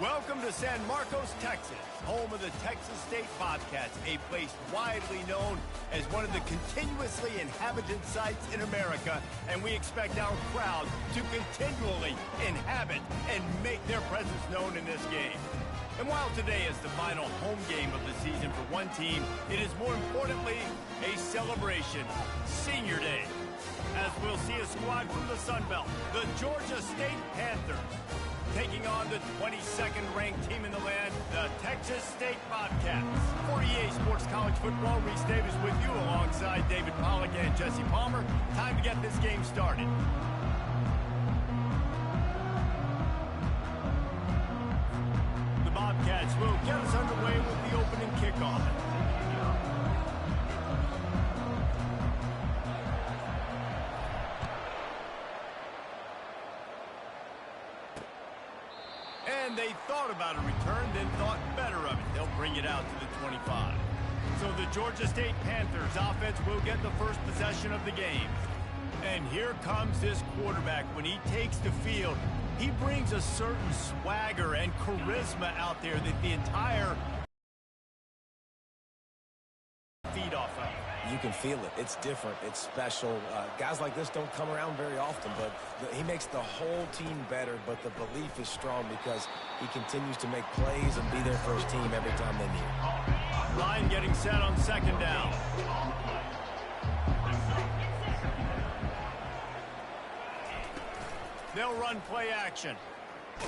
Welcome to San Marcos, Texas, home of the Texas State Bobcats, a place widely known as one of the continuously inhabited sites in America, and we expect our crowd to continually inhabit and make their presence known in this game. And while today is the final home game of the season for one team, it is more importantly a celebration, Senior Day, as we'll see a squad from the Sun Belt, the Georgia State Panthers, taking on the 22nd ranked team in the land, the Texas State Bobcats. For EA Sports College Football, Reese Davis with you alongside David Pollack and Jesse Palmer. Time to get this game started. The Bobcats will get us underway with the opening kickoff. And they thought about a return, then thought better of it. They'll bring it out to the 25. So the Georgia State Panthers offense will get the first possession of the game. And here comes this quarterback. When he takes the field, he brings a certain swagger and charisma out there that the entire feed off of. You can feel it. It's different. It's special. Guys like this don't come around very often, but he makes the whole team better, but the belief is strong because he continues to make plays and be their first team every time they need it. Line getting set on second down. They'll run play action.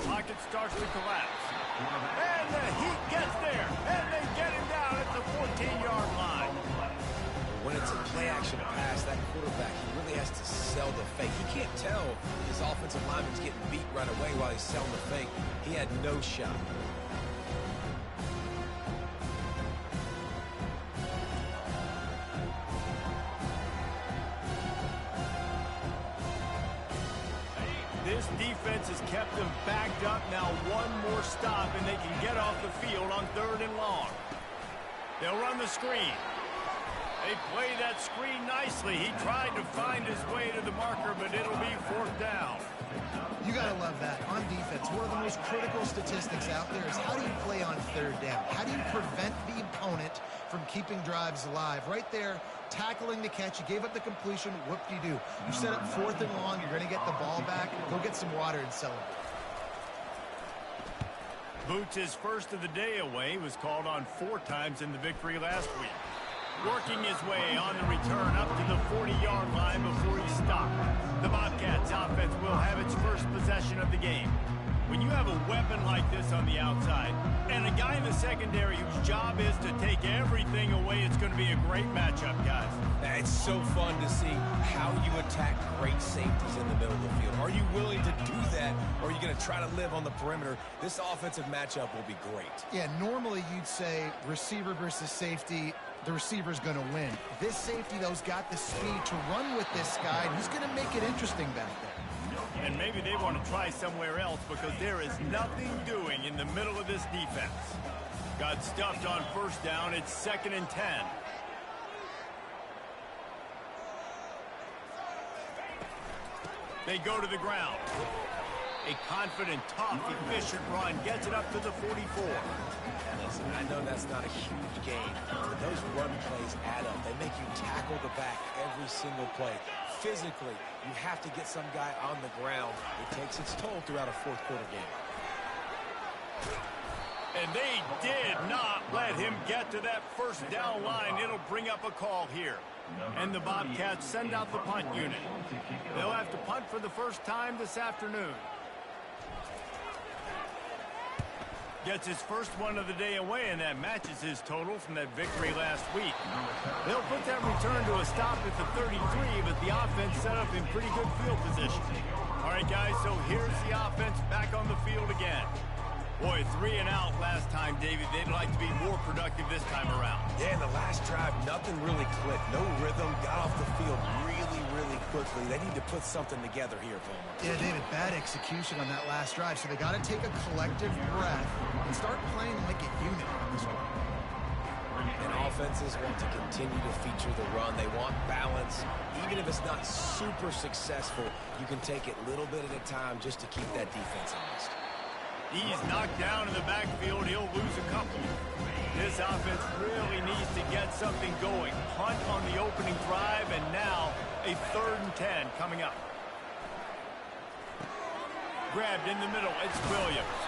Pocket starts to collapse. And the heat gets there, and they get him down at the 14-yard line. When it's a play-action pass, that quarterback, he really has to sell the fake. He can't tell his offensive lineman's getting beat right away while he's selling the fake. He had no shot. This defense has kept them backed up. Now one more stop, and they can get off the field on 3rd and long. They'll run the screen. They play that screen nicely. He tried to find his way to the marker, but it'll be 4th down. You got to love that. On defense, one of the most critical statistics out there is how do you play on 3rd down? How do you prevent the opponent from keeping drives alive? Right there, tackling the catch. You gave up the completion. What do? You set up 4th and long. You're going to get the ball back. Go get some water and celebrate. Boots, his first of the day away, was called on 4 times in the victory last week. Working his way on the return up to the 40-yard line before he stopped. The Bobcats offense will have its first possession of the game. When you have a weapon like this on the outside and a guy in the secondary whose job is to take everything away, it's going to be a great matchup, guys. It's so fun to see how you attack great safeties in the middle of the field. Are you willing to do that, or are you going to try to live on the perimeter? This offensive matchup will be great. Yeah, normally you'd say receiver versus safety, the receiver's going to win. This safety, though, has got the speed to run with this guy, and he's going to make it interesting back there. And maybe they want to try somewhere else because there is nothing doing in the middle of this defense. Got stuffed on 1st down. It's 2nd and 10. They go to the ground. A confident, tough, efficient run gets it up to the 44. Listen, I know that's not a huge gain, but those run plays add up. They make you tackle the back every single play. Physically, you have to get some guy on the ground. It takes its toll throughout a 4th quarter game. And they did not let him get to that 1st down line. It'll bring up a call here. And the Bobcats send out the punt unit. They'll have to punt for the first time this afternoon. Gets his first one of the day away, and that matches his total from that victory last week. They'll put that return to a stop at the 33, but the offense set up in pretty good field position. All right, guys, so here's the offense back on the field again. Boy, 3 and out last time, David. They'd like to be more productive this time around. Yeah, in the last drive, nothing really clicked. No rhythm, got off the field really quickly. They need to put something together here, Palmer. Yeah, David, bad execution on that last drive, so they got to take a collective breath and start playing like a unit on this one. And offenses want to continue to feature the run. They want balance. Even if it's not super successful, you can take it little bit at a time just to keep that defense honest. He's knocked down in the backfield. He'll lose a couple. This offense really needs to get something going. Punt on the opening drive, and now a 3rd and 10 coming up. Grabbed in the middle. It's Williams.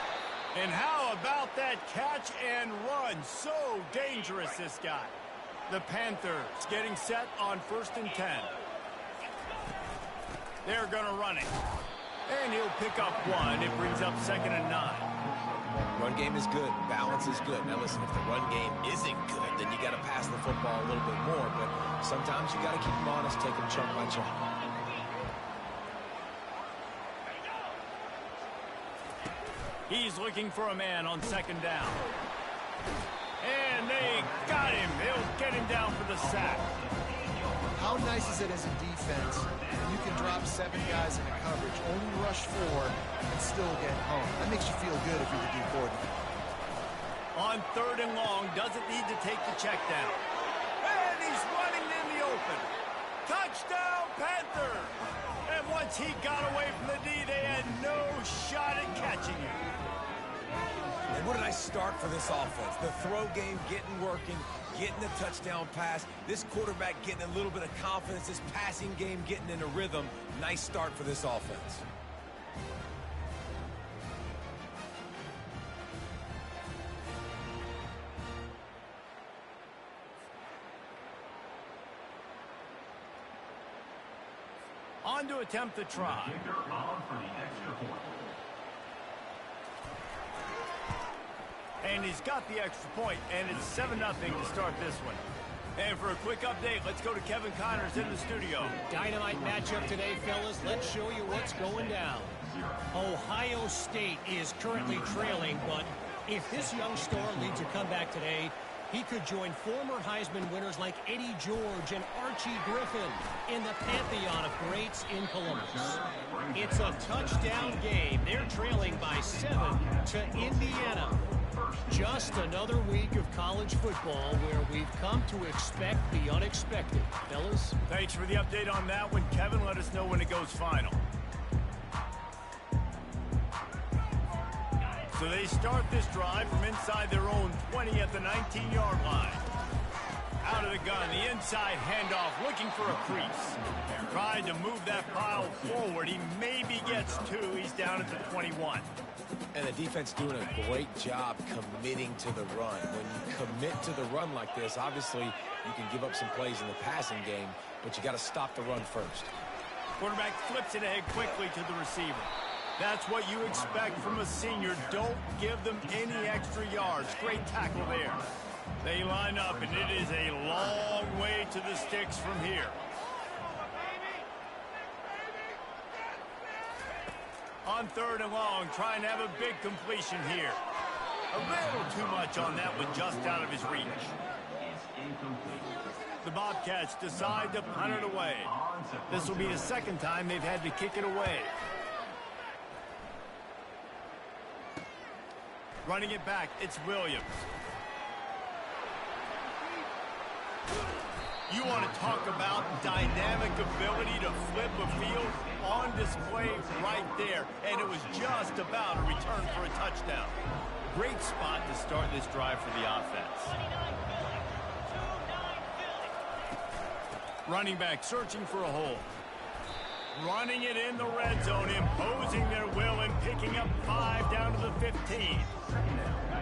And how about that catch and run? So dangerous, this guy. The Panthers getting set on 1st and 10. They're going to run it. And he'll pick up 1. It brings up 2nd and 9. Run game is good. Balance is good. Now, listen, if the run game isn't good, then you got to pass the football a little bit more. But sometimes you got to keep them honest, take them chunk by chunk. He's looking for a man on 2nd down. And they got him. They'll get him down for the sack. How nice is it as a defense when you can drop 7 guys in a coverage, only rush 4, and still get home? That makes you feel good if you're the D coordinator. On 3rd and long, doesn't need to take the check down. And he's running in the open. Touchdown, Panthers! And once he got away from the D, they had no shot at catching him. And what a nice start for this offense. The throw game getting working, getting the touchdown pass. This quarterback getting a little bit of confidence. This passing game getting in a rhythm. Nice start for this offense. On to attempt the try. And he's got the extra point, and it's 7-0 to start this one. And for a quick update, let's go to Kevin Connors in the studio. Dynamite matchup today, fellas. Let's show you what's going down. Ohio State is currently trailing, but if this young star leads a comeback today, he could join former Heisman winners like Eddie George and Archie Griffin in the pantheon of greats in Columbus. It's a touchdown game. They're trailing by 7 to Indiana. Just another week of college football where we've come to expect the unexpected. Fellas? Thanks for the update on that one, Kevin. Let us know when it goes final. So they start this drive from inside their own 20 at the 19-yard line. Out of the gun, the inside handoff, looking for a crease. Tried to move that pile forward. He maybe gets 2. He's down at the 21. And the defense doing a great job committing to the run. When you commit to the run like this, obviously you can give up some plays in the passing game, but you got to stop the run first. Quarterback flips it ahead quickly to the receiver. That's what you expect from a senior. Don't give them any extra yards. Great tackle there. They line up, and it is a long way to the sticks from here. On 3rd and long, trying to have a big completion here. A little too much on that one, just out of his reach. The Bobcats decide to punt it away. This will be the 2nd time they've had to kick it away. Running it back, it's Williams. You want to talk about dynamic ability to flip a field? On display right there, and it was just about a return for a touchdown. Great spot to start this drive for the offense. Running back searching for a hole. Running it in the red zone, imposing their will and picking up 5 down to the 15.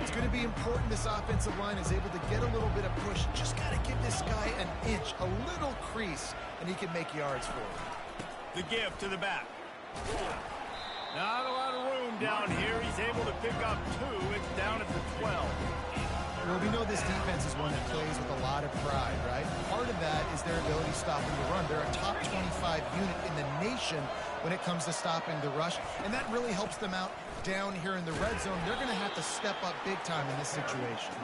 It's going to be important this offensive line is able to get a little bit of push. Just got to give this guy an inch, a little crease, and he can make yards for it. The give to the back. Not a lot of room down here. He's able to pick up 2. It's down at the 12. Well, we know this defense is one that plays with a lot of pride, right? Part of that is their ability stopping the run. They're a top 25 unit in the nation when it comes to stopping the rush, and that really helps them out down here in the red zone. They're going to have to step up big time in this situation.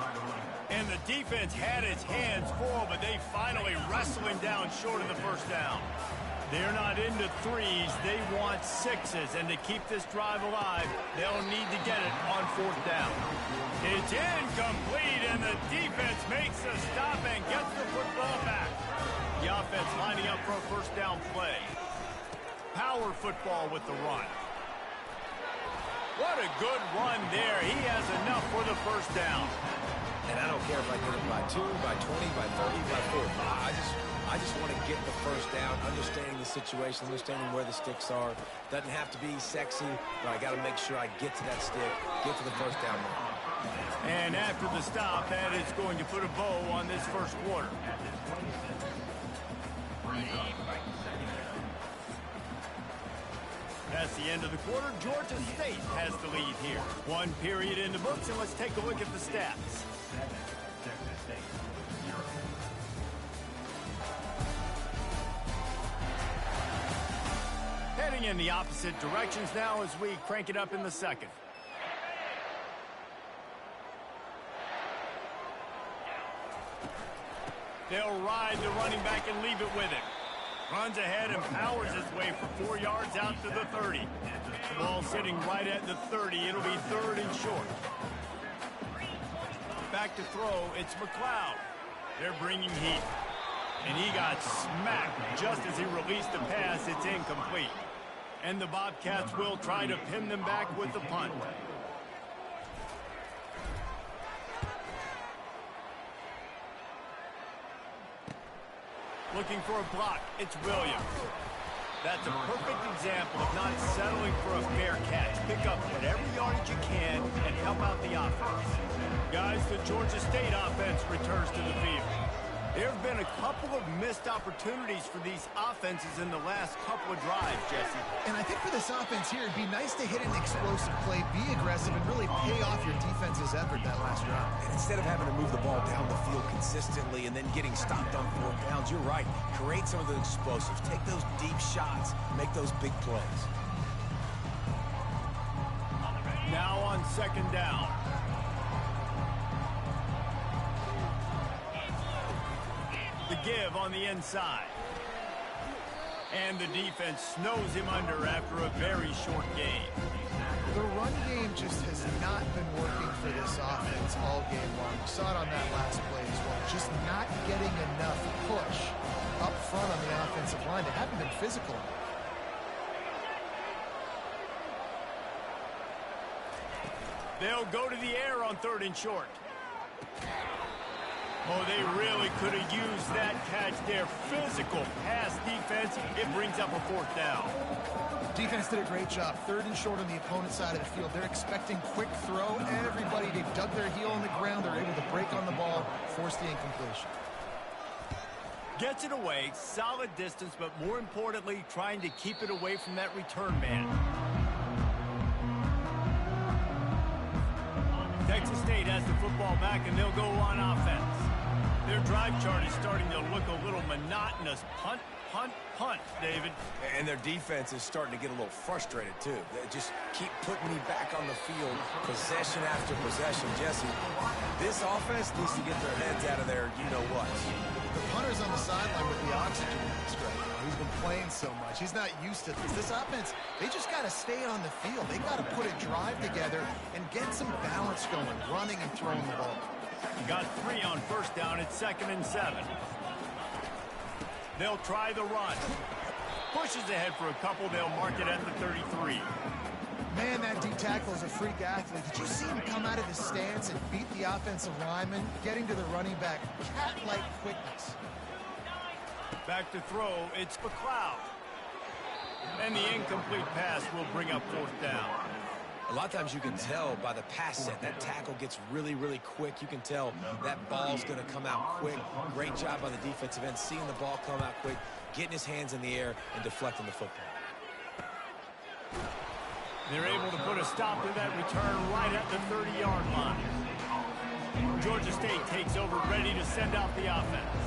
And the defense had its hands full, but they finally wrestle him down short of the 1st down. They're not into 3s. They want 6s. And to keep this drive alive, they'll need to get it on 4th down. It's incomplete, and the defense makes the stop and gets the football back. The offense lining up for a 1st down play. Power football with the run. What a good run there. He has enough for the first down. And I don't care if I get it by 2, by 20, by 30, by 40. I just want to get the first down, understanding the situation, understanding where the sticks are. Doesn't have to be sexy, but I got to make sure I get to that stick, get to the first down mark. And after the stop, that is going to put a bow on this first quarter. That's the end of the quarter. Georgia State has the lead here. One period in the books, and let's take a look at the stats. Heading in the opposite directions now as we crank it up in the second. They'll ride the running back and leave it with him. Runs ahead and powers his way for 4 yards out to the 30. Ball sitting right at the 30. It'll be third and short. Back to throw. It's McLeod. They're bringing heat. And he got smacked just as he released the pass. It's incomplete. And the Bobcats will try to pin them back with the punt. Looking for a block. It's Williams. That's a perfect example of not settling for a fair catch. Pick up whatever yardage you can and help out the offense. Guys, the Georgia State offense returns to the field. There have been a couple of missed opportunities for these offenses in the last couple of drives, Jesse. And I think for this offense here, it'd be nice to hit an explosive play, be aggressive, and really pay off your defense's effort that last drive. And instead of having to move the ball down the field consistently and then getting stopped on 4 downs, you're right. Create some of the explosives. Take those deep shots. Make those big plays. Now on second down. The give on the inside. And the defense snows him under after a very short game. The run game just has not been working for this offense all game long. We saw it on that last play as well. Just not getting enough push up front on the offensive line. They haven't been physical. They'll go to the air on third and short. Oh, they really could have used that catch there. Physical pass defense. It brings up a fourth down. Defense did a great job. Third and short on the opponent's side of the field. They're expecting quick throw. Everybody, they dug their heel on the ground. They're able to break on the ball, force the incompletion. Gets it away. Solid distance, but more importantly, trying to keep it away from that return man. Texas State has the football back, and they'll go on offense. Their drive chart is starting to look a little monotonous. Punt, punt, punt, David. And their defense is starting to get a little frustrated, too. They just keep putting me back on the field, possession after possession. Jesse, this offense needs to get their heads out of there, you-know-what. The punter's on the sideline with the oxygen mask right now. He's been playing so much. He's not used to this. This offense, they just got to stay on the field. They got to put a drive together and get some balance going, running and throwing the ball. Got 3 on first down. It's 2nd and 7. They'll try the run. Pushes ahead for a couple. They'll mark it at the 33. Man, that D tackle is a freak athlete. Did you see him come out of his stance and beat the offensive lineman, getting to the running back? Cat-like quickness. Back to throw. It's McLeod. And the incomplete pass will bring up fourth down. A lot of times you can tell by the pass set. That tackle gets really, really quick. You can tell that ball's going to come out quick. Great job by the defensive end, seeing the ball come out quick, getting his hands in the air, and deflecting the football. They're able to put a stop to that return right at the 30-yard line. Georgia State takes over, ready to send out the offense.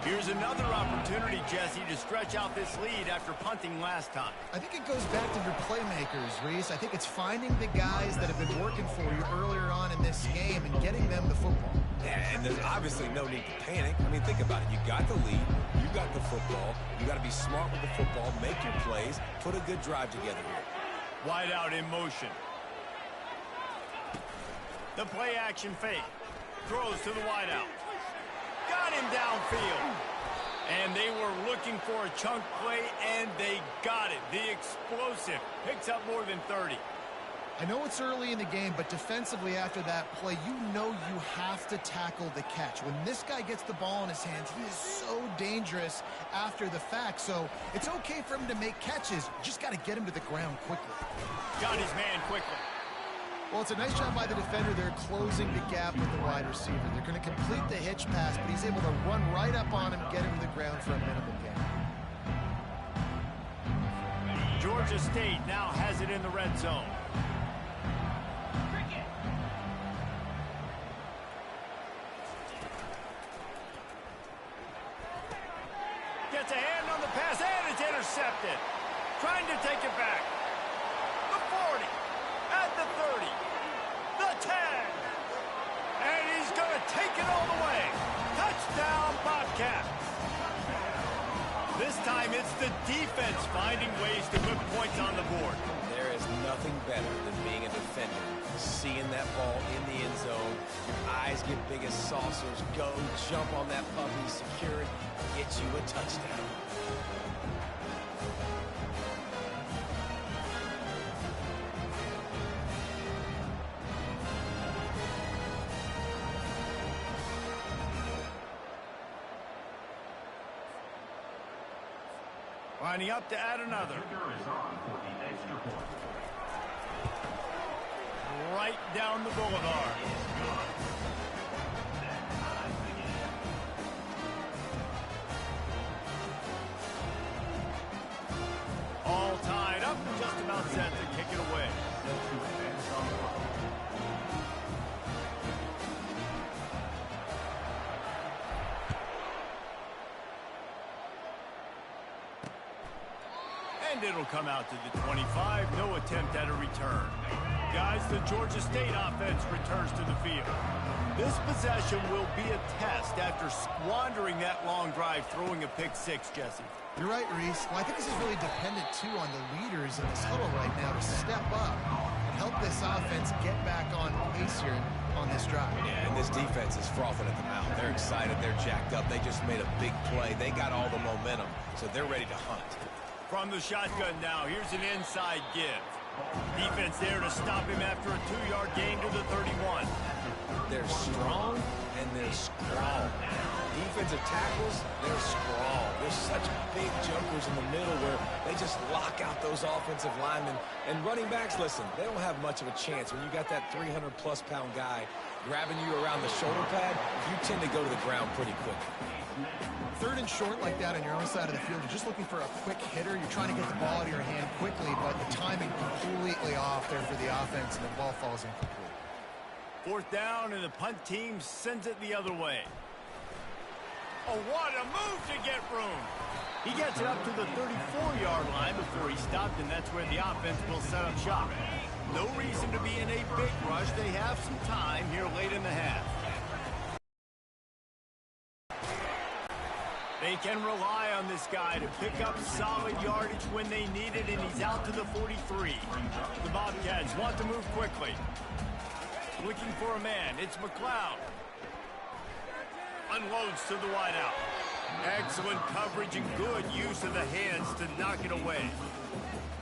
Here's another opportunity, Jesse, to stretch out this lead after punting last time. I think it goes back to your playmakers, Reese. I think it's finding the guys that have been working for you earlier on in this game and getting them the football. Yeah, and there's obviously no need to panic. I mean, think about it. You got the lead. You got the football. You got to be smart with the football, make your plays, put a good drive together here. Wide out in motion. The play action fake. Throws to the wide out. Got him downfield. And they were looking for a chunk play, and they got it. The explosive picks up more than 30. I know it's early in the game, but defensively after that play, you know you have to tackle the catch. When this guy gets the ball in his hands, he is so dangerous after the fact. So it's okay for him to make catches. You just got to get him to the ground quickly. Got his man quickly. Well, it's a nice job by the defender. They're closing the gap with the wide receiver. They're going to complete the hitch pass, but he's able to run right up on him, get him to the ground for a minimal gain. Georgia State now has it in the red zone. Gets a hand on the pass, and it's intercepted. Trying to take it back. The 40, at the 30, the 10. And he's going to take it all the way. Touchdown, Bobcats. This time it's the defense finding ways to put points on the board. There is nothing better than being a defender. Seeing that ball in the end zone, your eyes get big as saucers, go, jump on that puppy, secure it, get you a touchdown. Lining up to add another. Right down the boulevard. All tied up, just about set to kick it away. And it'll come out to the 25. No attempt at a return. Guys, the Georgia State offense returns to the field. This possession will be a test after squandering that long drive, throwing a pick six, Jesse. You're right, Reese. Well, I think this is really dependent, too, on the leaders in this huddle right now to step up and help this offense get back on pace here on this drive. Yeah, and this defense is frothing at the mouth. They're excited. They're jacked up. They just made a big play. They got all the momentum, so they're ready to hunt. From the shotgun now, here's an inside give. Defense there to stop him after a 2-yard gain to the 31. They're strong and they're strong. Defensive tackles, they're strong. There's such big jumpers in the middle where they just lock out those offensive linemen. And running backs, listen, they don't have much of a chance. When you got that 300-plus pound guy grabbing you around the shoulder pad, you tend to go to the ground pretty quick. Third and short like that on your own side of the field, you're just looking for a quick hitter. You're trying to get the ball out of your hand quickly, but the timing completely off there for the offense, and the ball falls incomplete. Fourth down, and the punt team sends it the other way. Oh, what a move to get room. He gets it up to the 34-yard line before he stopped, and that's where the offense will set up shop. No reason to be in a big rush. They have some time here late in the half. They can rely on this guy to pick up solid yardage when they need it, and he's out to the 43. The Bobcats want to move quickly. Looking for a man. It's McLeod. Unloads to the wideout. Excellent coverage and good use of the hands to knock it away.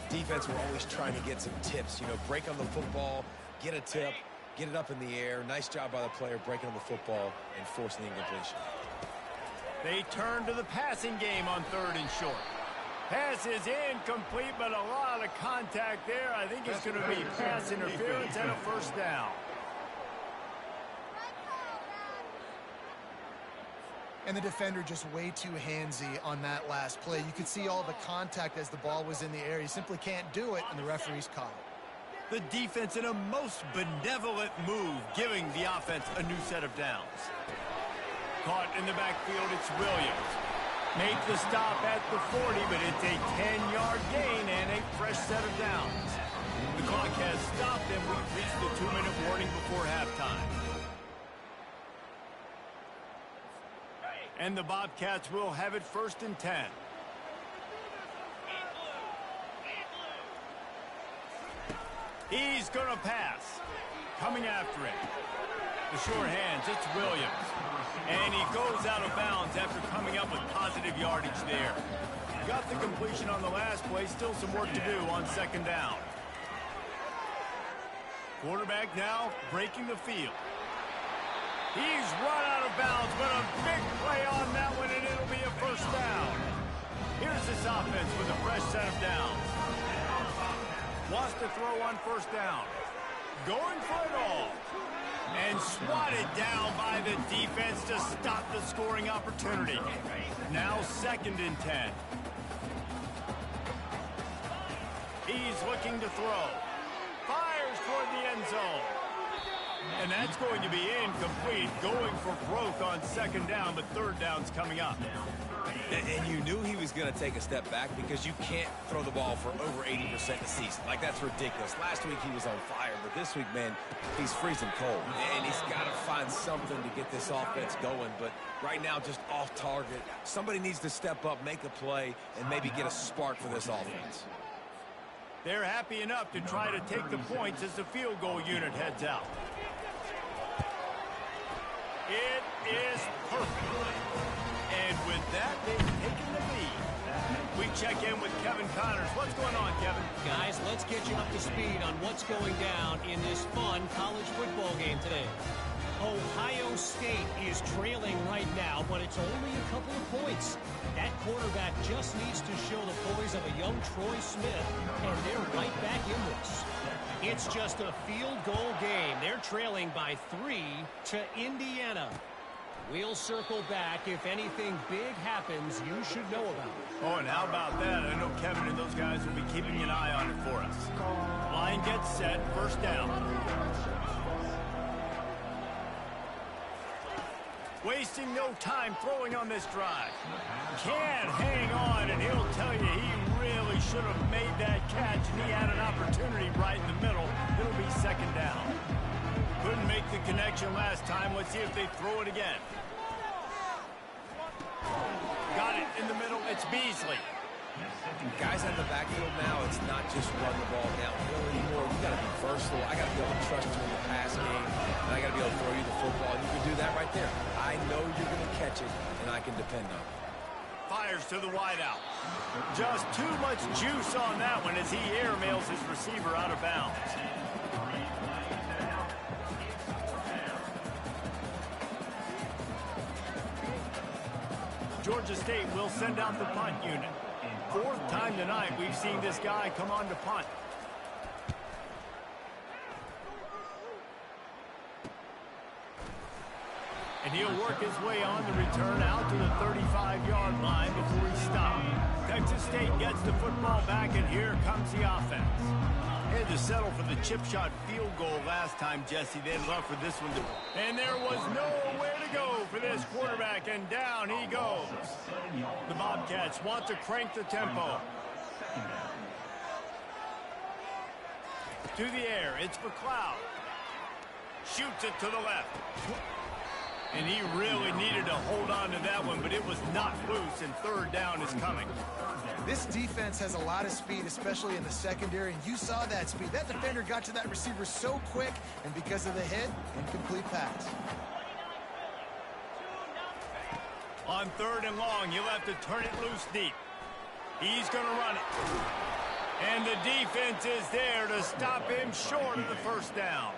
Defense were always trying to get some tips. You know, break on the football, get a tip, get it up in the air. Nice job by the player breaking on the football and forcing the incompletion. They turn to the passing game on third and short. Pass is incomplete, but a lot of contact there. I think it's going to be pass interference and a first down. And the defender just way too handsy on that last play. You could see all the contact as the ball was in the air. He simply can't do it, and the referee's caught it. The defense in a most benevolent move, giving the offense a new set of downs. Caught in the backfield, it's Williams. Make the stop at the 40, but it's a 10-yard gain and a fresh set of downs. The clock has stopped, and we've reached the 2-minute warning before halftime. And the Bobcats will have it first and 10. He's going to pass. Coming after it. The sure hands, it's Williams. And he goes out of bounds after coming up with positive yardage there. Got the completion on the last play. Still some work to do on second down. Quarterback now breaking the field. He's run out of bounds, but a big play on that one, and it'll be a first down. Here's this offense with a fresh set of downs. Wants to throw on first down. Going for it all. And swatted down by the defense to stop the scoring opportunity. Now 2nd and 10. He's looking to throw. Fires toward the end zone. And that's going to be incomplete. Going for broke on 2nd down, but 3rd down's coming up. And you knew he was going to take a step back because you can't throw the ball for over 80% of the season. Like, that's ridiculous. Last week he was on fire, but this week, man, he's freezing cold. And he's got to find something to get this offense going. But right now, just off target. Somebody needs to step up, make a play, and maybe get a spark for this offense. They're happy enough to try to take the points as the field goal unit heads out. It is perfect. And with that, they've taken the lead. We check in with Kevin Connors. What's going on, Kevin? Guys, let's get you up to speed on what's going down in this fun college football game today. Ohio State is trailing right now, but it's only a couple of points. That quarterback just needs to show the poise of a young Troy Smith, and they're right back in this. It's just a field goal game. They're trailing by 3 to Indiana. We'll circle back. If anything big happens, you should know about it. Oh, and how about that? I know Kevin and those guys will be keeping an eye on it for us. Line gets set. First down. Wasting no time throwing on this drive. Can't hang on, and he'll tell you he really should have made that catch, and he had an opportunity right in the middle. It'll be 2nd down. Couldn't make the connection last time. Let's see if they throw it again. Got it in the middle. It's Beasley. Guys in the backfield now, it's not just run the ball downhill anymore. You got to be versatile. I got to be able to trust you in the pass game, and I got to be able to throw you the football. You can do that right there. I know you're going to catch it, and I can depend on it. Fires to the wideout. Just too much juice on that one as he airmails his receiver out of bounds. Georgia State will send out the punt unit. 4th time tonight we've seen this guy come on to punt. And he'll work his way on the return out to the 35-yard line before he stops. Texas State gets the football back, and here comes the offense. Had to settle for the chip shot field goal last time, Jesse. They'd love for this one to... And there was nowhere to go for this quarterback, and down he goes. The Bobcats want to crank the tempo. To the air, it's for Cloud. Shoots it to the left. And he really needed to hold on to that one, but it was not loose, and 3rd down is coming. This defense has a lot of speed, especially in the secondary, and you saw that speed. That defender got to that receiver so quick, and because of the hit, incomplete pass. On 3rd and long, he'll have to turn it loose deep. He's going to run it. And the defense is there to stop him short of the first down.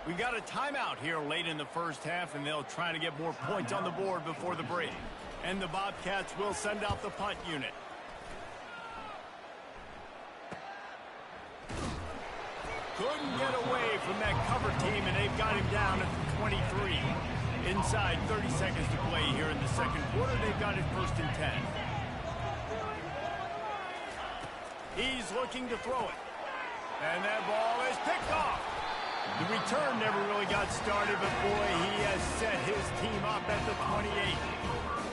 We got a timeout here late in the first half, and they'll try to get more points on the board before the break. And the Bobcats will send out the punt unit. Couldn't get away from that cover team, and they've got him down at the 23. Inside 30 seconds to play here in the 2nd quarter. They've got it 1st and 10. He's looking to throw it. And that ball is picked off. The return never really got started, but boy, he has set his team up at the 28.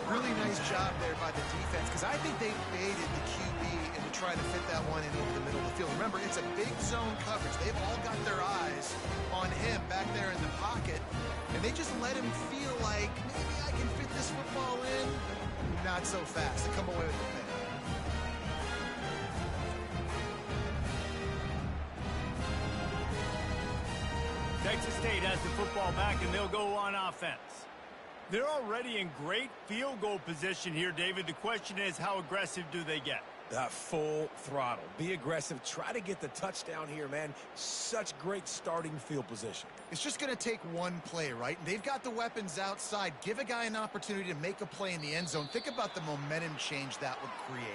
Really nice job there by the defense, because I think they baited the QB and to try to fit that one in over the middle of the field. Remember, it's a big zone coverage. They've all got their eyes on him back there in the pocket, and they just let him feel like, maybe I can fit this football in. Not so fast. They come away with the pick. Texas State has the football back, and they'll go on offense. They're already in great field goal position here, David. The question is, how aggressive do they get? Full throttle. Be aggressive. Try to get the touchdown here, man. Such great starting field position. It's just going to take one play, right? And they've got the weapons outside. Give a guy an opportunity to make a play in the end zone. Think about the momentum change that would create.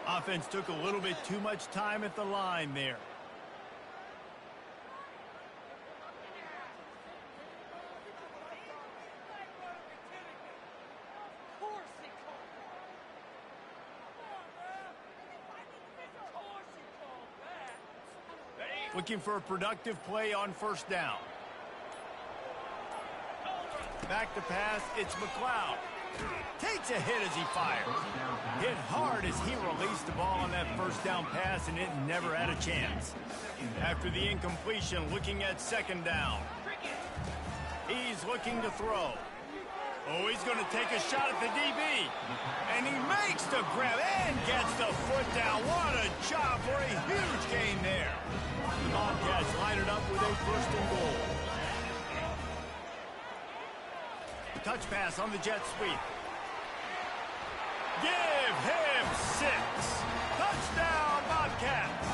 Offense took a little bit too much time at the line there. Looking for a productive play on first down. Back to pass, it's McLeod. Takes a hit as he fires. Hit hard as he released the ball on that first down pass, and it never had a chance. After the incompletion, looking at second down. He's looking to throw. Oh, he's going to take a shot at the DB. And he makes the grab and gets the foot down. What a job for a huge gain there. The Bobcats line it up with a first and goal. Touch pass on the jet sweep. Give him 6. Touchdown, Bobcats.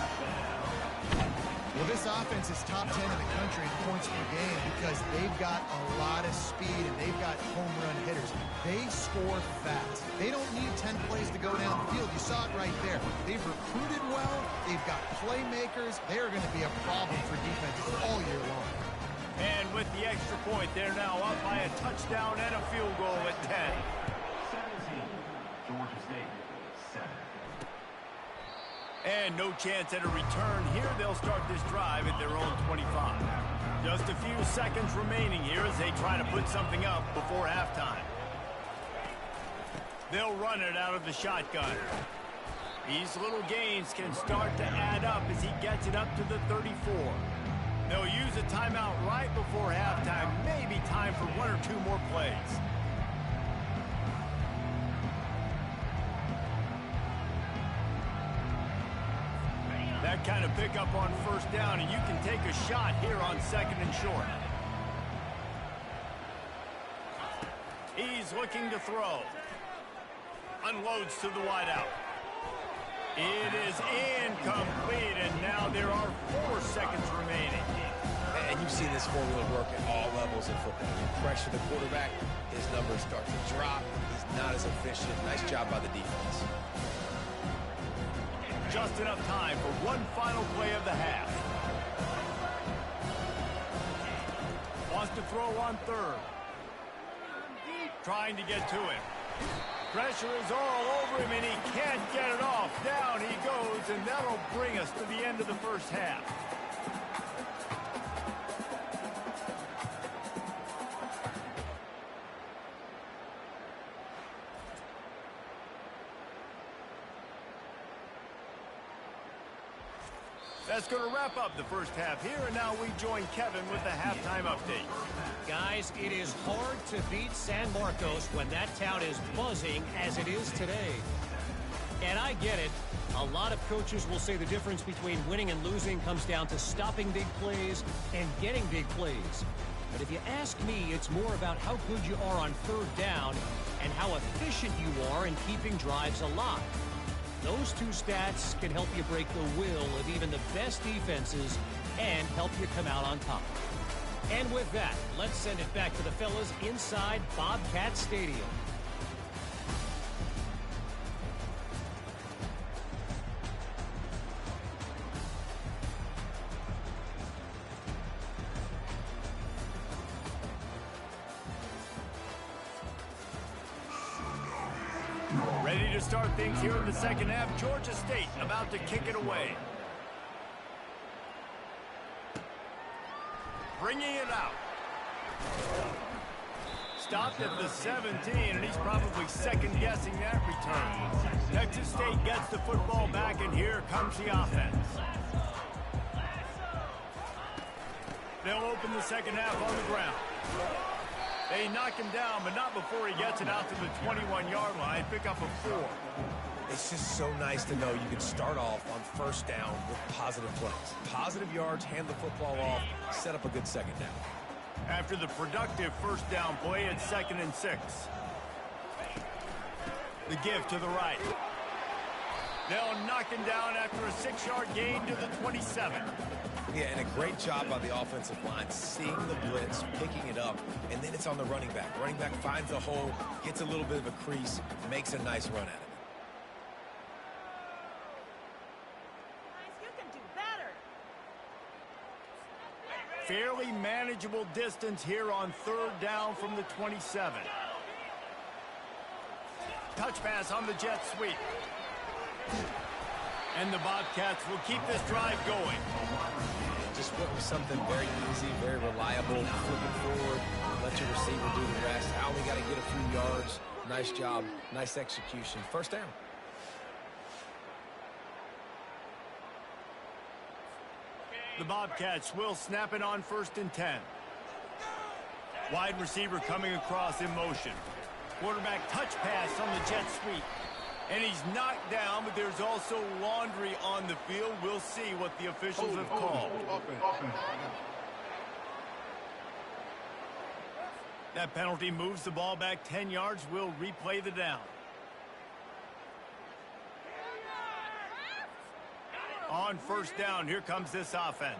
Well, this offense is top 10 in the country in points per game because they've got a lot of speed and they've got home run hitters. They score fast. They don't need 10 plays to go down the field. You saw it right there. They've recruited well. They've got playmakers. They're going to be a problem for defenses all year long. And with the extra point, they're now up by a touchdown and a field goal at 10. 17, Georgia State, 7. And no chance at a return here. They'll start this drive at their own 25. Just a few seconds remaining here as they try to put something up before halftime. They'll run it out of the shotgun. These little gains can start to add up as he gets it up to the 34. They'll use a timeout right before halftime. Maybe time for 1 or 2 more plays. That kind of pickup on first down, and you can take a shot here on second and short. He's looking to throw. Unloads to the wideout. It is incomplete, and now there are 4 seconds remaining. And you've seen this formula work at all levels of football. You pressure the quarterback, his numbers start to drop. He's not as efficient. Nice job by the defense. Just enough time for one final play of the half. Wants to throw on third. Trying to get to him. Pressure is all over him, and he can't get it off. Down he goes, and that'll bring us to the end of the first half. That's going to wrap up the first half here, and now we join Kevin with the halftime update. Guys, it is hard to beat San Marcos when that town is buzzing as it is today. And I get it. A lot of coaches will say the difference between winning and losing comes down to stopping big plays and getting big plays. But if you ask me, it's more about how good you are on third down and how efficient you are in keeping drives alive. Those 2 stats can help you break the will of even the best defenses and help you come out on top. And with that, let's send it back to the fellas inside Bobcat Stadium. Ready to start things here in the second half. Georgia State about to kick it away. Bringing it out. Stopped at the 17, and he's probably second-guessing that return. Texas State gets the football back, and here comes the offense. They'll open the second half on the ground. They knock him down, but not before he gets it out to the 21-yard line. Pick up a 4. It's just so nice to know you can start off on first down with positive plays. Positive yards, hand the football off, set up a good second down. After the productive first down play, it's 2nd and 6. The give to the right. They'll knock him down after a 6-yard gain to the 27. Yeah, and a great job by the offensive line, seeing the blitz, picking it up, and then it's on the running back. Running back finds a hole, gets a little bit of a crease, makes a nice run at it. You can do better. Fairly manageable distance here on 3rd down from the 27. Touch pass on the jet sweep. And the Bobcats will keep this drive going. Just went with something very easy, very reliable, flipping forward, let your receiver do the rest. I only got to get a few yards. Nice job, nice execution. 1st down. The Bobcats will snap it on 1st and 10. Wide receiver coming across in motion. Quarterback touch pass on the jet sweep. And he's knocked down, but there's also laundry on the field. We'll see what the officials have called. That penalty moves the ball back 10 yards. We'll replay the down. On 1st down, here comes this offense.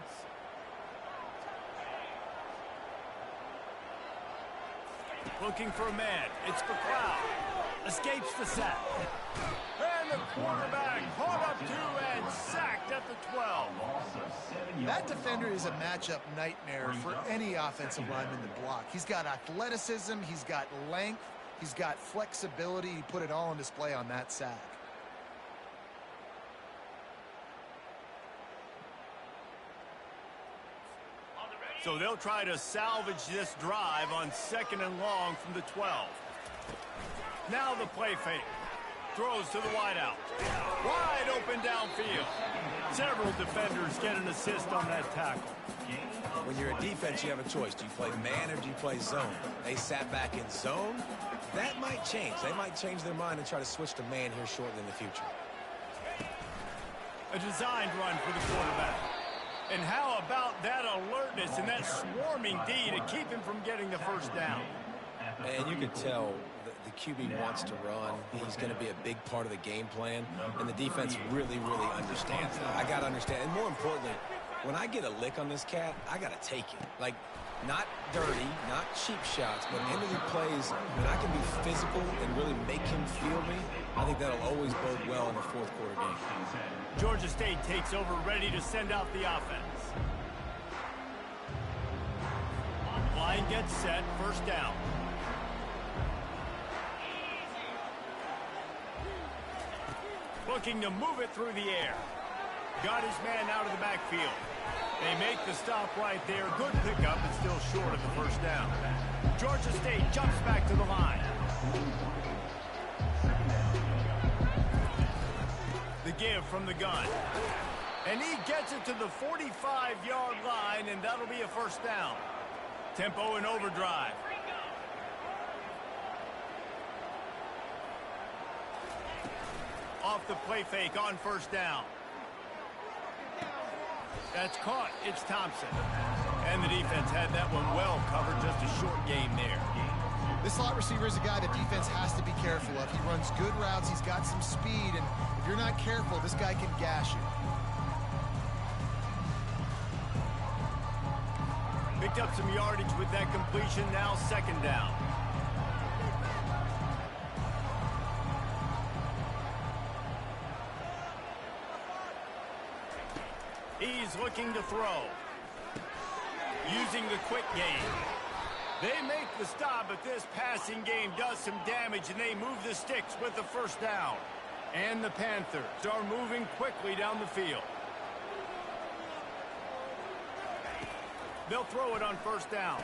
Looking for a man. It's for Cloud. Escapes the sack. And the quarterback caught up to and sacked at the 12. That defender is a matchup nightmare for any offensive lineman to block. He's got athleticism, he's got length, he's got flexibility. He put it all on display on that sack. So they'll try to salvage this drive on 2nd and long from the 12. Now the play fake. Throws to the wideout. Wide open downfield. Several defenders get an assist on that tackle. When you're a defense, you have a choice. Do you play man or do you play zone? They sat back in zone. That might change. They might change their mind and try to switch to man here shortly in the future. A designed run for the quarterback. And how about that alertness and that swarming D to keep him from getting the 1st down? And you can tell the QB wants to run. He's going to be a big part of the game plan. And the defense really, really understands that. I got to understand. And more importantly, when I get a lick on this cat, I got to take it. Like, not dirty, not cheap shots, but end of the plays, when I can be physical and really make him feel me, I think that'll always bode well in the 4th quarter game. Georgia State takes over, ready to send out the offense. Line gets set, 1st down. Looking to move it through the air. Got his man out of the backfield. They make the stop right there. Good pickup, but still short of the 1st down. Georgia State jumps back to the line. The give from the gun. And he gets it to the 45-yard line, and that'll be a 1st down. Tempo and overdrive. Off the play fake on 1st down. That's caught. It's Thompson. And the defense had that one well covered. Just a short gain there. This slot receiver is a guy that defense has to be careful of. He runs good routes. He's got some speed. And if you're not careful, this guy can gash you. Picked up some yardage with that completion. Now 2nd down. He's looking to throw. Using the quick game. They make the stop, but this passing game does some damage, and they move the sticks with the 1st down. And the Panthers are moving quickly down the field. They'll throw it on 1st down.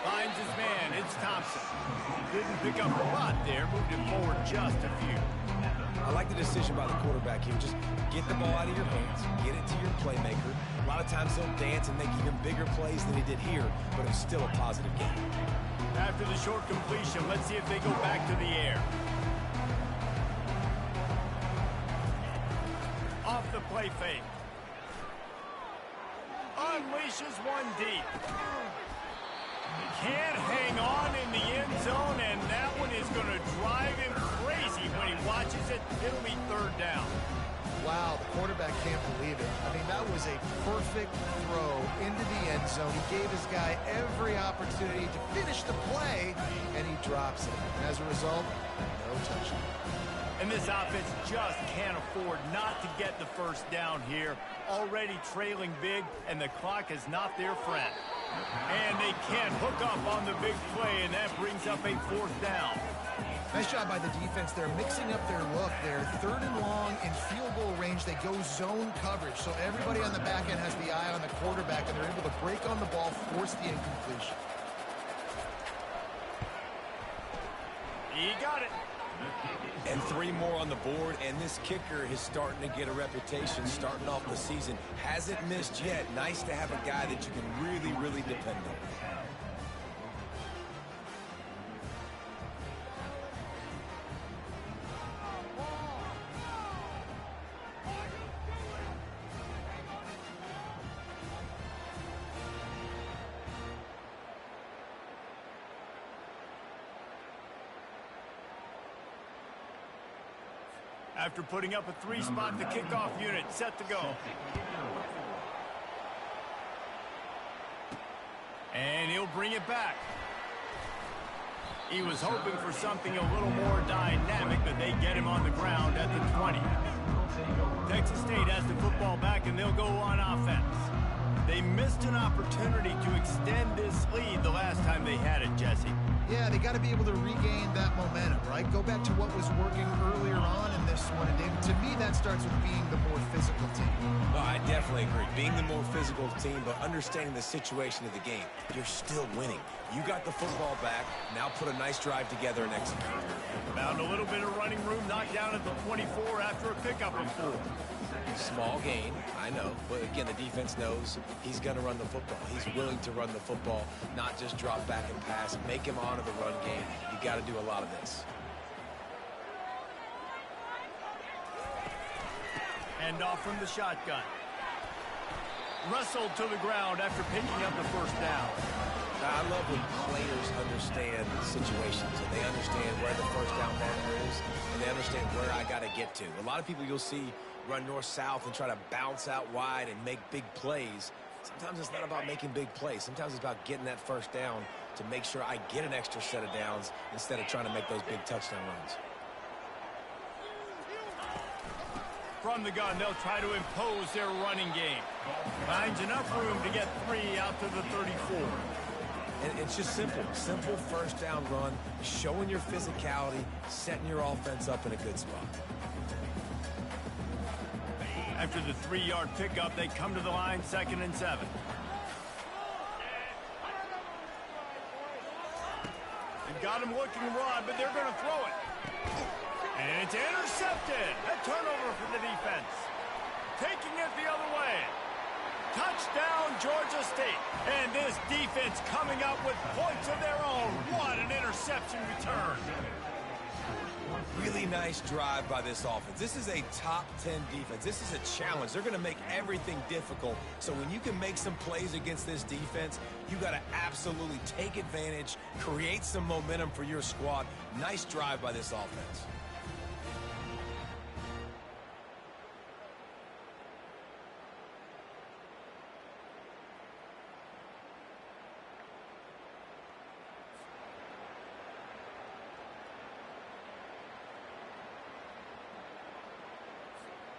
Finds his man. It's Thompson. Didn't pick up a lot there. Moved it forward just a few. I like the decision by the quarterback here. Just get the ball out of your hands, get it to your playmaker. A lot of times he'll dance and make even bigger plays than he did here, but it's still a positive game. After the short completion, let's see if they go back to the air. Off the play fake. Unleashes one deep. Can't hang on in the end zone, and that one is going to drive him crazy when he watches it. It'll be third down. Wow, the quarterback can't believe it. I mean, that was a perfect throw into the end zone. He gave his guy every opportunity to finish the play, and he drops it. As a result, no touchdown. And this offense just can't afford not to get the first down here. Already trailing big, and the clock is not their friend. And they can't hook up on the big play, and that brings up a fourth down. Nice job by the defense. They're mixing up their look. They're third and long in field goal range. They go zone coverage, so everybody on the back end has the eye on the quarterback, and they're able to break on the ball, force the incompletion. He got it. And 3 more on the board, and this kicker is starting to get a reputation starting off the season. Hasn't missed yet. Nice to have a guy that you can really, really depend on. After putting up a 3-spot, the kickoff unit set to go. And he'll bring it back. He was hoping for something a little more dynamic, but they get him on the ground at the 20. Texas State has the football back, and they'll go on offense. They missed an opportunity to extend this lead the last time they had it, Jesse. Yeah, they got to be able to regain that momentum, right? Go back to what was working earlier on in this one. And to me, that starts with being the more physical team. Well, I definitely agree. Being the more physical team, but understanding the situation of the game. You're still winning. You got the football back. Now put a nice drive together and execute. Found a little bit of running room, knocked down at the 24 after a pickup of 4. Small gain, I know, but again, the defense knows he's going to run the football. He's willing to run the football, not just drop back and pass, make him honor the run game. You got to do a lot of this. Hand off from the shotgun. Wrestled to the ground after picking up the first down. I love when players understand situations and they understand where the first down marker is and they understand where I got to get to. A lot of people you'll see run north-south and try to bounce out wide and make big plays. Sometimes it's not about making big plays. Sometimes it's about getting that first down to make sure I get an extra set of downs instead of trying to make those big touchdown runs. From the gun, they'll try to impose their running game. Finds enough room to get 3 out to the 34. And it's just simple. Simple first down run, showing your physicality, setting your offense up in a good spot. After the 3-yard pickup, they come to the line, 2nd and 7. They've got him looking run, but they're going to throw it. And it's intercepted. A turnover for the defense. Taking it the other way. Touchdown, Georgia State. And this defense coming up with points of their own. What an interception return. Really nice drive by this offense. This is a top 10 defense. This is a challenge. They're going to make everything difficult. So when you can make some plays against this defense, you got to absolutely take advantage, create some momentum for your squad. Nice drive by this offense.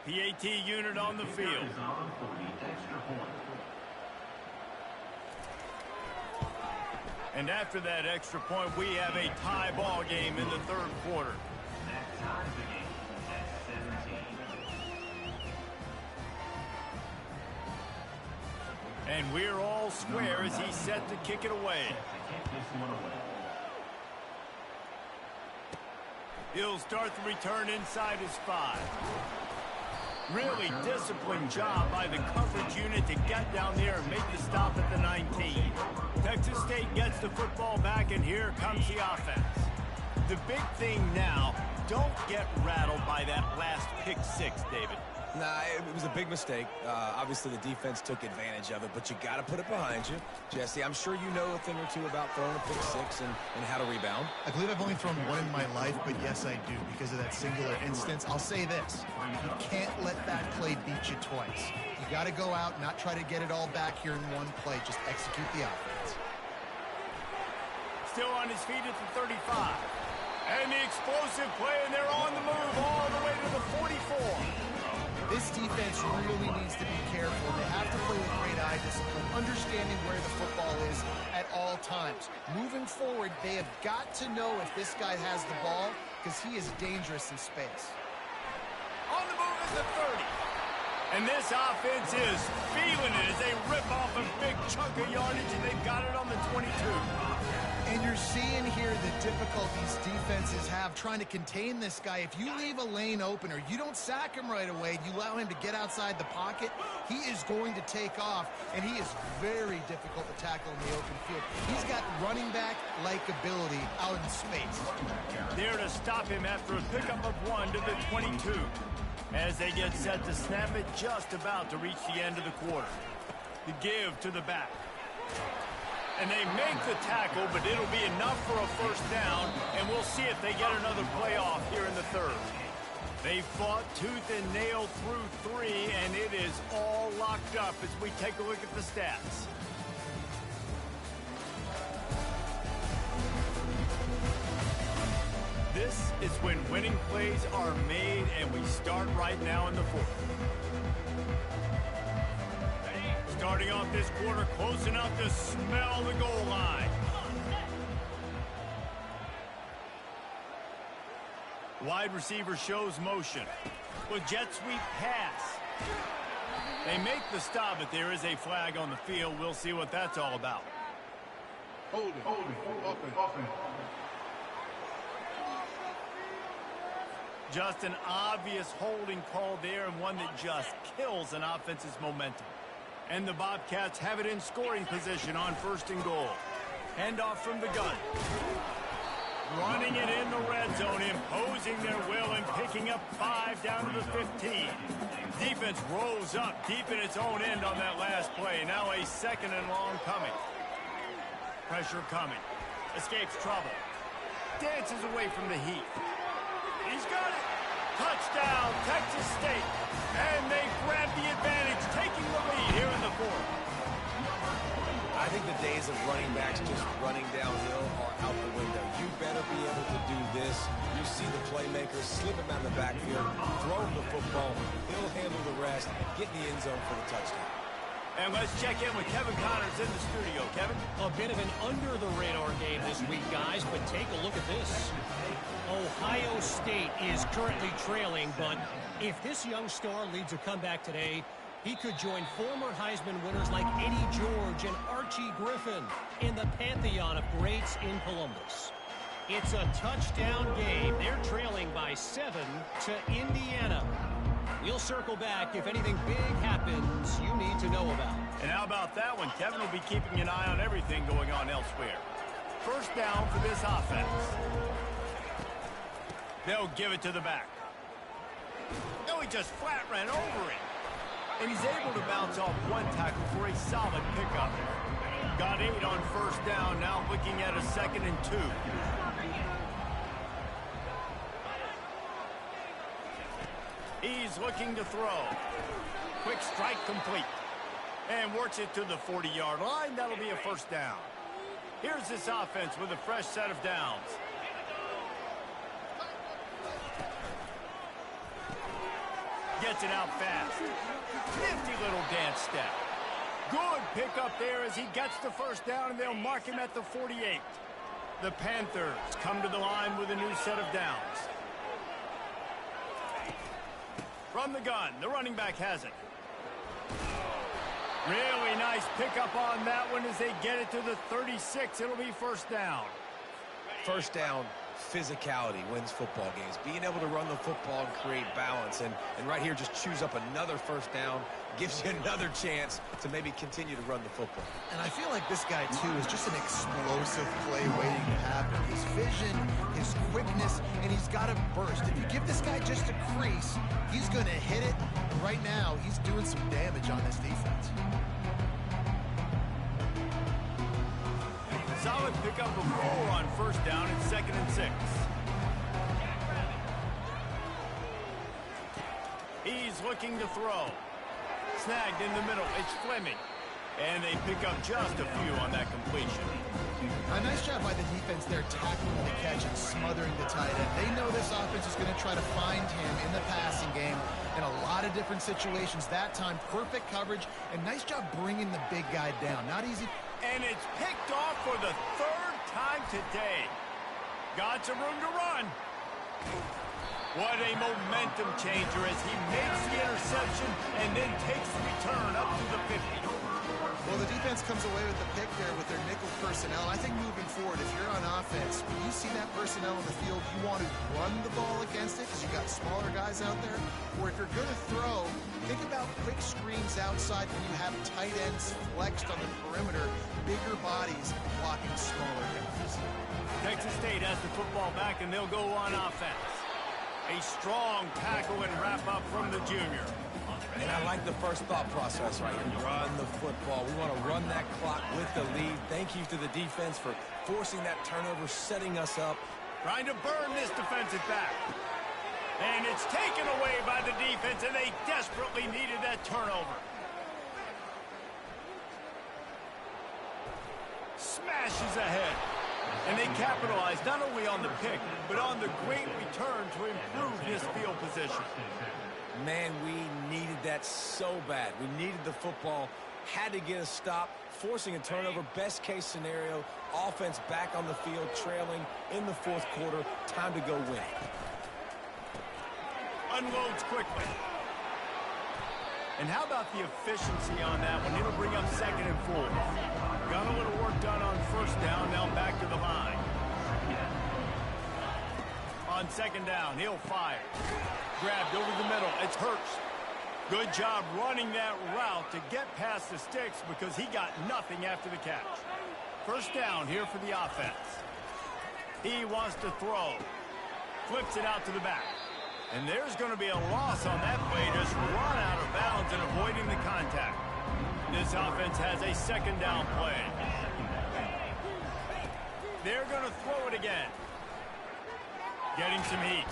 PAT unit on the field. And after that extra point, we have a tie ball game in the 3rd quarter. That ties the game at 17. And we're all square as he's set to kick it away. He'll start the return inside his 5. Really disciplined job by the coverage unit to get down there and make the stop at the 19. Texas State gets the football back, and here comes the offense. The big thing now, don't get rattled by that last pick 6, David. Nah, it was a big mistake. Obviously, the defense took advantage of it, but you got to put it behind you. Jesse, I'm sure you know a thing or two about throwing a pick six and how to rebound. I believe I've only thrown one in my life, but yes, I do because of that singular instance. I'll say this. You can't let that play beat you twice. You got to go out, not try to get it all back here in one play. Just execute the offense. Still on his feet at the 35. And the explosive play, and they're on the move all the way to the 44. This defense really needs to be careful. They have to play with great eye discipline, understanding where the football is at all times. Moving forward, they have got to know if this guy has the ball because he is dangerous in space. On the move is the 30. And this offense is feeling it as they rip off a big chunk of yardage, and they've got it on the 22. And you're seeing here the difficulties defenses have trying to contain this guy. If you leave a lane open or you don't sack him right away, you allow him to get outside the pocket, he is going to take off, and he is very difficult to tackle in the open field. He's got running back-like ability out in space. There to stop him after a pickup of 1 to the 22. As they get set to snap it, just about to reach the end of the quarter. The give to the back. And they make the tackle, but it'll be enough for a first down, and we'll see if they get another playoff here in the third. They fought tooth and nail through 3, and it is all locked up as we take a look at the stats. This is when winning plays are made, and we start right now in the fourth. Starting off this quarter close enough to smell the goal line. Wide receiver shows motion. With jet sweep pass. They make the stop, but there is a flag on the field. We'll see what that's all about. Hold it, open. Just an obvious holding call there, and one that just kills an offense's momentum. And the Bobcats have it in scoring position on 1st and goal. Handoff from the gun. Running it in the red zone, imposing their will and picking up 5 down to the 15. Defense rolls up deep in its own end on that last play. Now a 2nd and long coming. Pressure coming. Escapes trouble. Dances away from the heat. He's got it. Touchdown, Texas State. And they grab the advantage, taking the lead here in the fourth. I think the days of running backs just running downhill are out the window. You better be able to do this. You see the playmaker, slip him out of the backfield, throw him the football. He'll handle the rest, get in the end zone for the touchdown. And let's check in with Kevin Connors in the studio. Kevin? A bit of an under-the-radar game this week, guys, but take a look at this. Ohio State is currently trailing, but if this young star leads a comeback today, he could join former Heisman winners like Eddie George and Archie Griffin in the pantheon of greats in Columbus. It's a touchdown game. They're trailing by 7 to Indiana. We'll circle back if anything big happens you need to know about. And how about that one? Kevin will be keeping an eye on everything going on elsewhere. First down for this offense. They'll give it to the back. No, he just flat ran over it. And he's able to bounce off one tackle for a solid pickup. Got 8 on first down, now looking at a 2nd and 2. He's looking to throw. Quick strike complete. And works it to the 40-yard line. That'll be a first down. Here's this offense with a fresh set of downs. Gets it out fast. Nifty little dance step. Good pickup there as he gets the first down, and they'll mark him at the 48. The Panthers come to the line with a new set of downs. From the gun, the running back has it. Really nice pickup on that one as they get it to the 36. It'll be first down. First down, physicality wins football games. Being able to run the football and create balance. And right here, just choose up another first down. Gives you another chance to maybe continue to run the football. And I feel like this guy, too, is just an explosive play waiting to happen. His vision, his quickness, and he's got a burst. If you give this guy just a crease, he's going to hit it right now, he's doing some damage on this defense. Solid pickup of 4 on first down and 2nd and 6. He's looking to throw. Snagged in the middle. It's Fleming. And they pick up just a few on that completion. A nice job by the defense there tackling the catch and smothering the tight end. They know this offense is going to try to find him in the passing game in a lot of different situations. That time, perfect coverage, and nice job bringing the big guy down. Not easy. And it's picked off for the 3rd time today. Got some room to run. What a momentum changer as he makes the interception and then takes the return up to the 50. Well, the defense comes away with the pick there with their nickel personnel. I think moving forward, if you're on offense, when you see that personnel on the field, you want to run the ball against it because you got smaller guys out there. Or if you're going to throw, think about quick screens outside when you have tight ends flexed on the perimeter, bigger bodies blocking smaller guys. Texas State has the football back, and they'll go on offense. A strong tackle and wrap-up from the junior. And I like the first thought process right here. Run the football. We want to run that clock with the lead. Thank you to the defense for forcing that turnover, setting us up. Trying to burn this defensive back. And it's taken away by the defense, and they desperately needed that turnover. Smashes ahead. And they capitalize not only on the pick, but on the great return to improve this field position. Man, we needed that so bad. We needed the football, had to get a stop, forcing a turnover, best case scenario, offense back on the field, trailing in the 4th quarter, time to go win. Unloads quickly. And how about the efficiency on that one? It'll bring up 2nd and 4. Got a little work done on first down, now back to the line. On 2nd down, he'll fire. Grabbed over the middle. It's Hurst. Good job running that route to get past the sticks because he got nothing after the catch. First down here for the offense. He wants to throw. Flips it out to the back. And there's going to be a loss on that play. Just run out of bounds and avoiding the contact. This offense has a 2nd down play. They're going to throw it again. Getting some heat.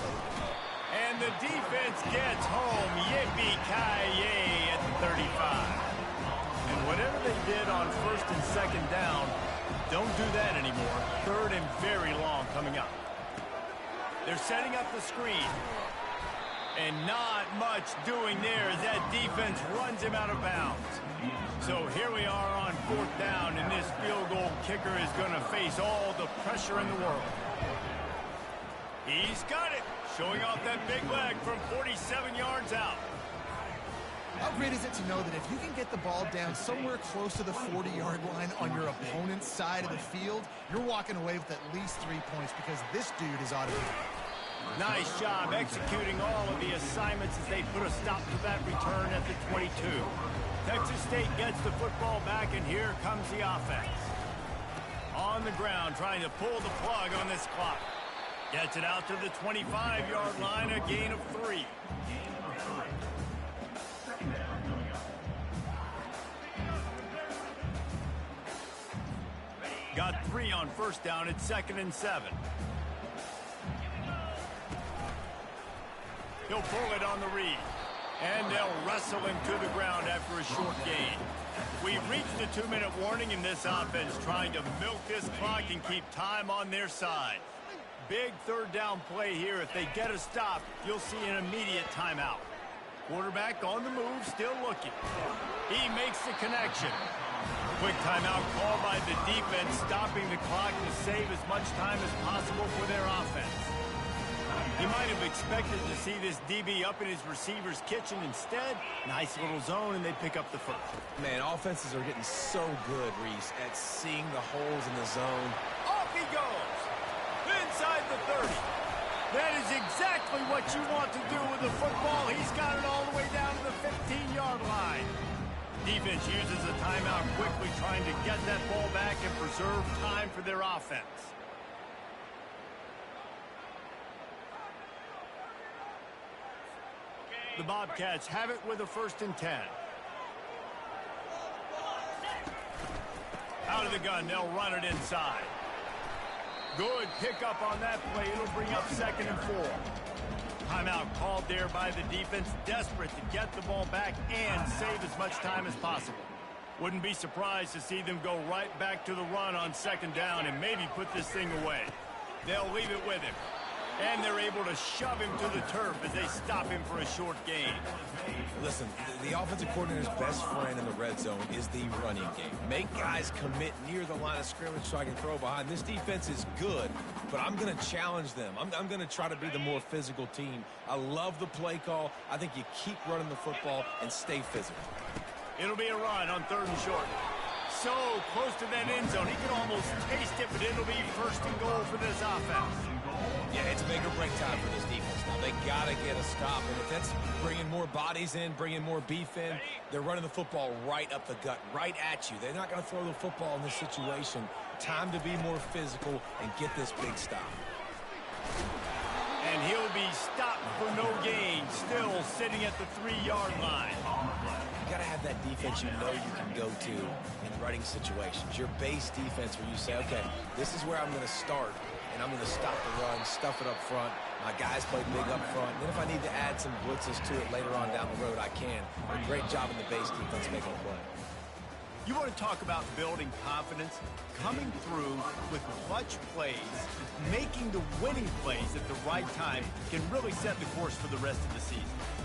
And the defense gets home. Yippee-ki-yay at the 35. And whatever they did on 1st and 2nd down, don't do that anymore. 3rd and very long coming up. They're setting up the screen. And not much doing there as that defense runs him out of bounds. So here we are on 4th down, and this field goal kicker is going to face all the pressure in the world. He's got it. Showing off that big leg from 47 yards out. How great is it to know that if you can get the ball down somewhere close to the 40-yard line on your opponent's side of the field, you're walking away with at least 3 points because this dude is automatic. Nice job executing all of the assignments as they put a stop to that return at the 22. Texas State gets the football back, and here comes the offense. On the ground, trying to pull the plug on this clock. Gets it out to the 25-yard line, a gain of 3. Got 3 on first down at 2nd and 7. He'll pull it on the read. And they'll wrestle him to the ground after a short gain. We've reached the 2-minute warning in this offense, trying to milk this clock and keep time on their side. Big 3rd down play here. If they get a stop, you'll see an immediate timeout. Quarterback on the move, still looking. He makes the connection. Quick timeout called by the defense, stopping the clock to save as much time as possible for their offense. He might have expected to see this DB up in his receiver's kitchen. Instead, nice little zone, and they pick up the first. Man, offenses are getting so good, Reese, at seeing the holes in the zone. Off he goes. Inside the 30. That is exactly what you want to do with the football. He's got it all the way down to the 15-yard line. Defense uses a timeout quickly, trying to get that ball back and preserve time for their offense. The Bobcats have it with a 1st and 10. Out of the gun, they'll run it inside. Good pickup on that play. It'll bring up 2nd and 4. Timeout called there by the defense, desperate to get the ball back and save as much time as possible. Wouldn't be surprised to see them go right back to the run on 2nd down and maybe put this thing away. They'll leave it with him. And they're able to shove him to the turf as they stop him for a short gain. Listen, the offensive coordinator's best friend in the red zone is the running game. Make guys commit near the line of scrimmage so I can throw behind. This defense is good, but I'm going to challenge them. I'm going to try to be the more physical team. I love the play call. I think you keep running the football and stay physical. It'll be a run on 3rd and short. So close to that end zone. He can almost taste it, but it'll be 1st and goal for this offense. Yeah, it's a make or break time for this defense now. They got to get a stop, and if that's bringing more bodies in, bringing more beef in, they're running the football right up the gut, right at you. They're not going to throw the football in this situation. Time to be more physical and get this big stop. And he'll be stopped for no gain, still sitting at the 3-yard line. You got to have that defense you know you can go to in running situations. Your base defense where you say, okay, this is where I'm going to start, and I'm going to stop the run, stuff it up front. My guys play big up front. Then if I need to add some blitzes to it later on down the road, I can. A great job in the base defense making a play. You want to talk about building confidence? Coming through with clutch plays, making the winning plays at the right time can really set the course for the rest of the season.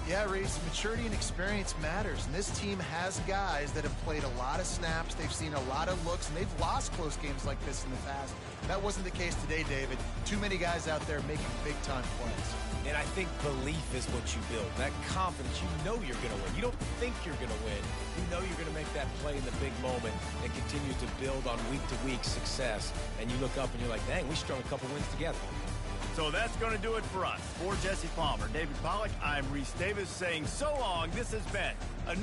Yeah, Reese, maturity and experience matters, and this team has guys that have played a lot of snaps, they've seen a lot of looks, and they've lost close games like this in the past. That wasn't the case today, David. Too many guys out there making big-time plays. And I think belief is what you build. That confidence, you know you're going to win. You don't think you're going to win. You know you're going to make that play in the big moment and continue to build on week-to-week success. And you look up and you're like, dang, we strung a couple wins together. So that's going to do it for us. For Jesse Palmer, David Pollack, I'm Reese Davis saying so long. This has been a